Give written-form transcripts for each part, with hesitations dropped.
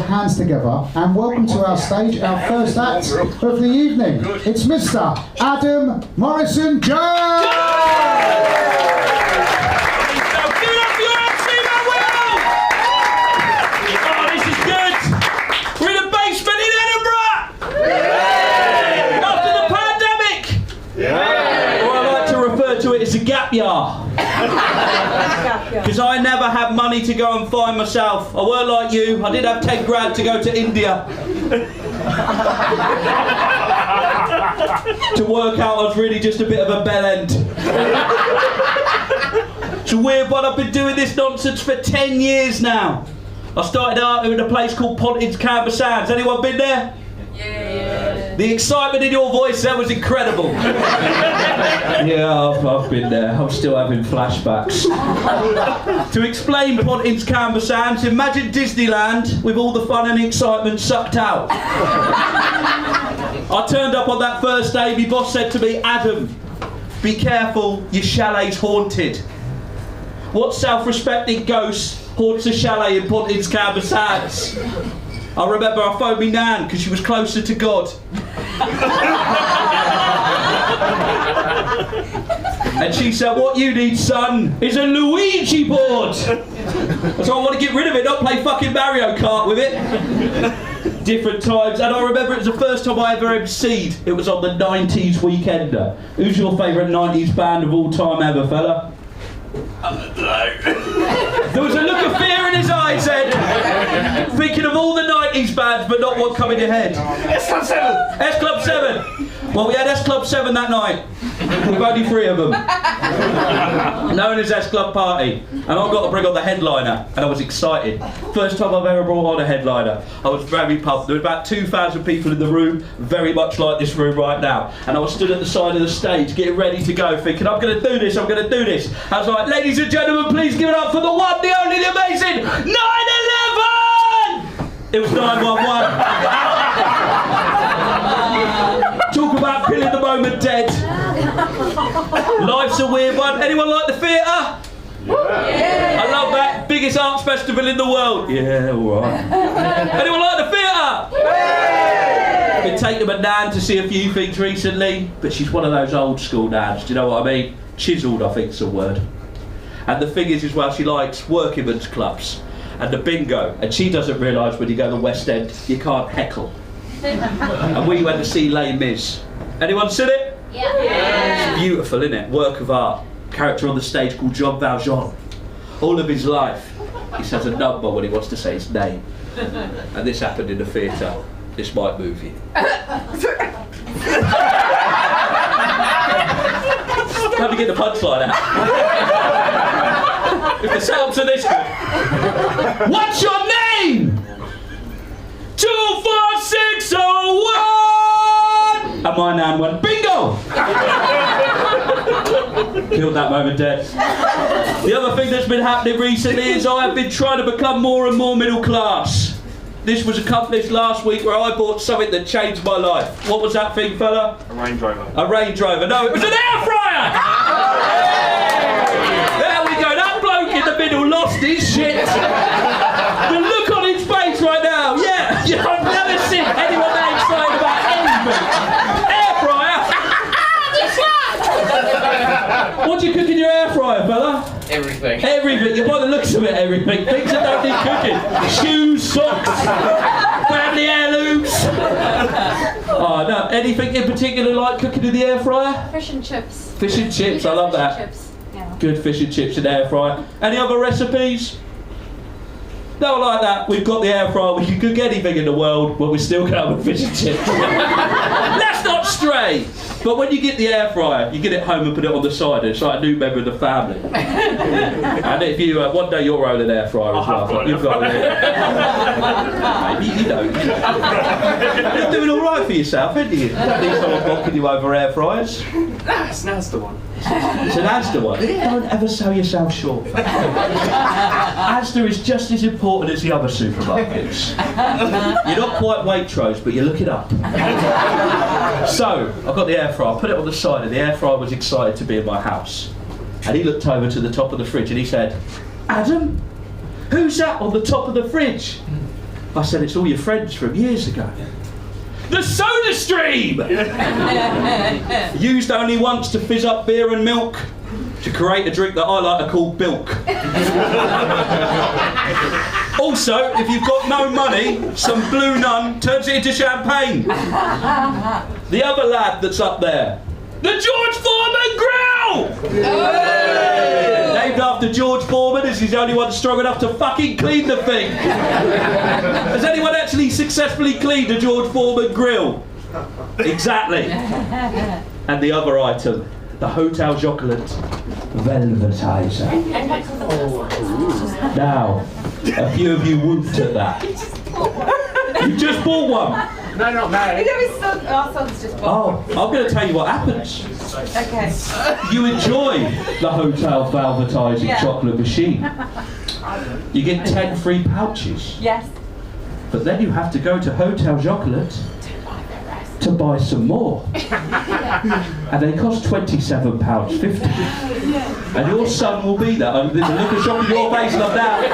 hands together and welcome to our stage our first act of the evening. It's Mr. Adam Morrison Jones! It's a gap year. Because I never had money to go and find myself. I weren't like you. I did have 10 grand to go to India. To work out I was really just a bit of a bell end. It's a weird one. I've been doing this nonsense for 10 years now. I started out in a place called Pontin's Canberra Sands. Anyone been there? Yeah. The excitement in your voice, that was incredible. Yeah, I've been there. I'm still having flashbacks. To explain Pontin's Canberra Sands, imagine Disneyland with all the fun and excitement sucked out. I turned up on that first day, my boss said to me, Adam, be careful, your chalet's haunted. What self-respecting ghost haunts a chalet in Pontin's Canberra Sands? I remember I phoned me nan because she was closer to God. And she said, what you need, son, is a Luigi board. So I want to get rid of it, not play fucking Mario Kart with it. Different times, and I remember it was the first time I ever MC'd. It was on the 90s Weekender. Who's your favourite 90s band of all time ever, fella? There was a look of fear in his eyes, Ed. Thinking of all the 90s bands, but not one coming to your head. S Club 7! S Club 7! Well, we had S Club 7 that night. With only 3 of them. Known as S Club Party. And I got to bring on the headliner, and I was excited. First time I've ever brought on a headliner. I was very pumped. There were about 2,000 people in the room, very much like this room right now. And I was stood at the side of the stage, getting ready to go, thinking, I'm going to do this, I'm going to do this. I was like, ladies and gentlemen, please give it up for the one, the only, the amazing 9/11! It was 9/11. Talk about killing the moment dead. Life's a weird one. Anyone like the theatre? Yeah. I love that. Biggest arts festival in the world. Yeah, alright. Anyone like the theatre? Yeah. I've been taking my nan to see a few things recently, but she's one of those old school nans, do you know what I mean? Chiselled, I think's the word. And the thing is as well, she likes working men's clubs and the bingo, and she doesn't realise when you go to the West End, you can't heckle. And we went to see Les Mis. Anyone seen it? Yeah. It's beautiful, isn't it? Work of art. Character on the stage called Jean Valjean. All of his life, he says a number when he wants to say his name. And this happened in the theatre. This might move you. Have to get the punchline out. If the sounds are this good. What's your name? 24601! And my nan went, bingo! Killed that moment dead. The other thing that's been happening recently is I have been trying to become more and more middle class. This was accomplished last week where I bought something that changed my life. What was that thing, fella? A Range Rover. A Range Rover. No, it was an air fryer! There we go. That bloke in the middle lost his shit. The look on his face right now. Yeah, I've never seen anyone that excited about anything. Air fryer. What do you cook in your air fryer, fella? Everything. Everything. You by the looks of it, everything. Things that don't need cooking. Shoes, socks, family heirlooms. Oh no. Anything in particular like cooking in the air fryer? Fish and chips. Fish and chips. I love that. Chips. Yeah. Good fish and chips in the air fryer. Any other recipes? No, like that. We've got the air fryer. We can cook anything in the world, but we still come with fish and chips. Let's not stray. But when you get the air fryer, you get it home and put it on the side. It's like a new member of the family. And if you one day you'll roll an air fryer as well. You've got it. Maybe you don't. You're doing all right for yourself, aren't you? You don't need someone knocking you over air fryers. It's an Asda one. It's an Asda one. Don't ever sell yourself short. Asda is just as important as the other supermarkets. You're not quite Waitrose, but you look it up. So, I've got the air fryer, I put it on the side, and the air fryer was excited to be in my house. And he looked over to the top of the fridge and he said, Adam, who's that on the top of the fridge? I said, it's all your friends from years ago. The Soda Stream! Used only once to fizz up beer and milk, to create a drink that I like to call bilk. Also, if you've got no money, some Blue Nun turns it into champagne. The other lad that's up there, the George Foreman Grill! Named after George Foreman, as he's the only one strong enough to fucking clean the thing. Has anyone actually successfully cleaned a George Foreman Grill? Exactly. And the other item, the Hotel Chocolate Velvetizer. Now, a few of you whooped at that. You just bought one. No, not married. Our son's just bought. Oh, I'm going to tell you what happens. Okay. You enjoy the Hotel Velvetizing chocolate machine. You get 10 free pouches. Yes. But then you have to go to Hotel Chocolate to buy some more. And they cost £27.50. And your son will be there. Oh, there's a look of shock in your face, love that.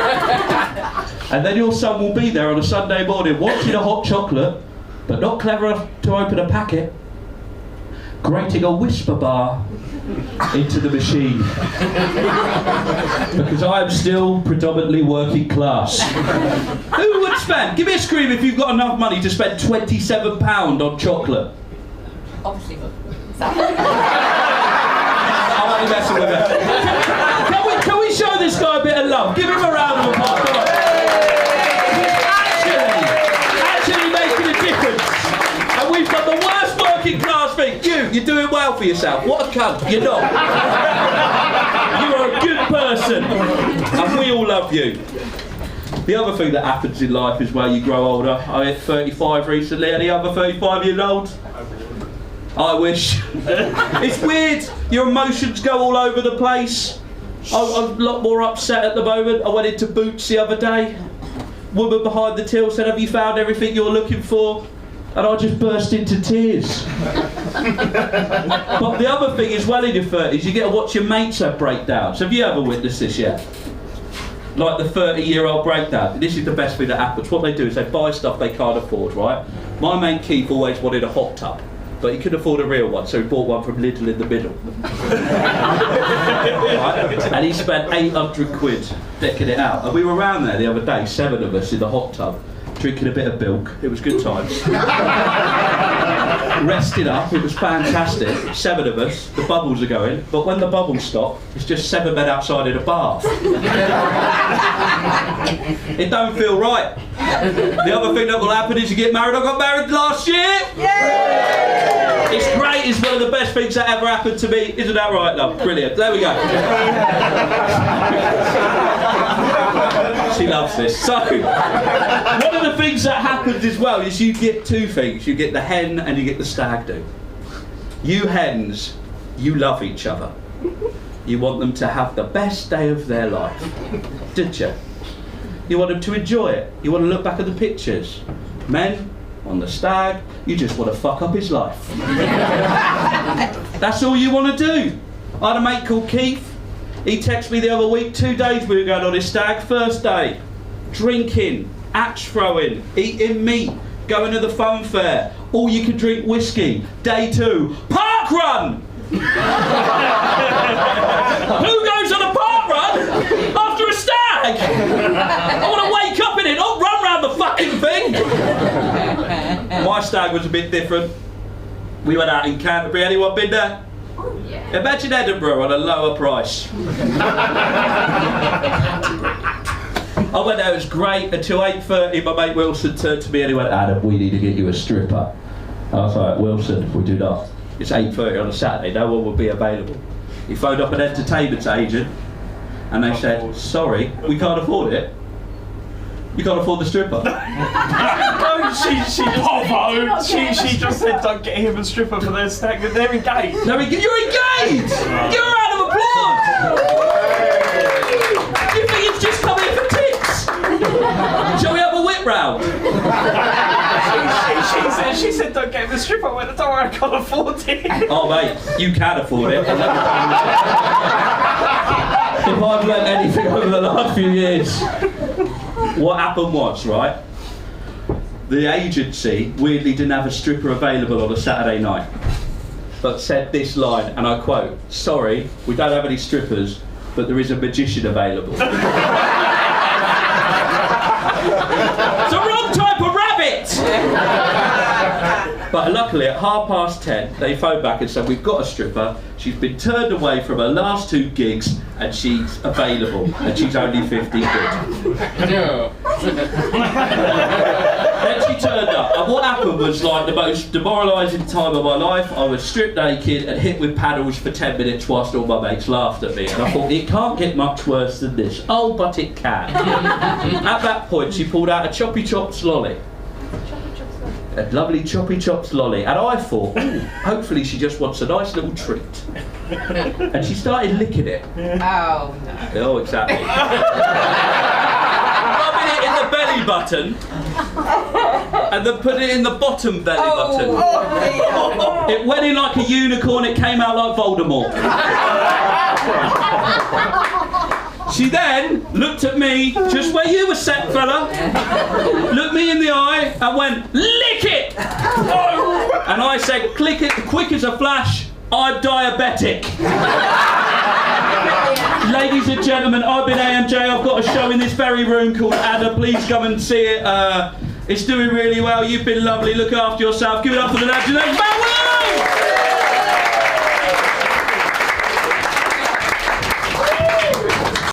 And then your son will be there on a Sunday morning watching a hot chocolate, but not clever enough to open a packet, grating a whisper bar into the machine. Because I am still predominantly working class. Who would spend? Give me a scream if you've got enough money to spend £27 on chocolate. Obviously. I'm only messing with it. Can we show this guy a bit of love? Give him a round of applause. Come on. He's actually making a difference. And we've got the worst working class thing. You're doing well for yourself. What a cunt. You're not. You're a good person. And we all love you. The other thing that happens in life is where you grow older. I hit 35 recently. Any other 35-year-olds? I wish. It's weird. Your emotions go all over the place. I'm a lot more upset at the moment. I went into Boots the other day. Woman behind the till said, "Have you found everything you're looking for?" And I just burst into tears. But the other thing is, well, in your 30s, you get to watch your mates have breakdowns. Have you ever witnessed this yet? Like the 30-year-old breakdown. This is the best thing that happens. What they do is they buy stuff they can't afford, right? My mate Keith always wanted a hot tub, but he couldn't afford a real one, so he bought one from Lidl in the middle. Right? And he spent 800 quid decking it out. And we were around there the other day, 7 of us in the hot tub, drinking a bit of bilk. It was good times. Rested up, it was fantastic. 7 of us, the bubbles are going, but when the bubbles stop, it's just 7 men outside in a bath. It don't feel right. The other thing that will happen is you get married. I got married last year. Yay! It's great, it's one of the best things that ever happened to me. Isn't that right, love? Brilliant. There we go. She loves this. So, one of the things that happens as well is you get 2 things. You get the hen and you get the stag do. You hens, you love each other. You want them to have the best day of their life. Didn't you? You want them to enjoy it. You want to look back at the pictures. Men, on the stag, you just want to fuck up his life. That's all you want to do. I had a mate called Keith. He texted me the other week, 2 days we were going on his stag. First day, drinking, axe throwing, eating meat, going to the fun fair, all you can drink whiskey. Day 2, park run! Who goes on a park run after a stag? I want to wake up in it, not run round the fucking thing. My stag was a bit different. We went out in Canterbury. Anyone been there? Yeah. Imagine Edinburgh on a lower price. I went there, it was great, until 8:30 my mate Wilson turned to me and he went, "Adam, we need to get you a stripper." I was like, "Wilson, we do not. It's 8:30 on a Saturday, no one will be available." He phoned up an entertainment agent and they said, "Sorry, we can't afford it. You can't afford the stripper." She just said, "Don't get him a stripper for their stag." They're engaged. No, you're engaged! You're a round of applause! You think it's just come here for tits? Shall we have a whip round? She said, "Don't get him a stripper." I went, "Don't worry, I can't afford it." Oh mate, you can afford it. If I've learned anything over the last few years, what happened was, right, the agency weirdly didn't have a stripper available on a Saturday night, but said this line, and I quote, "Sorry, we don't have any strippers, but there is a magician available." It's the wrong type of rabbit! But luckily at 10:30 they phoned back and said, "We've got a stripper, she's been turned away from her last 2 gigs and she's available and she's only 50 quid." Then she turned up, and what happened was like the most demoralising time of my life. I was stripped naked and hit with paddles for 10 minutes whilst all my mates laughed at me, and I thought, it can't get much worse than this. Oh, but it can. At that point she pulled out a Choppy Chops lolly. A lovely Choppy Chops lolly, and I thought, ooh, hopefully she just wants a nice little treat. And she started licking it. Oh, no. Oh, exactly. Rubbing it in the belly button, and then put it in the bottom belly button. It went in like a unicorn, it came out like Voldemort. She then looked at me, just where you were sat, fella, looked me in the eye and went, "Lick it!" And I said, "Click it quick as a flash, I'm diabetic." Ladies and gentlemen, I've been AMJ, I've got a show in this very room called Ada, please come and see it. It's doing really well, you've been lovely, look after yourself, give it up for the lads.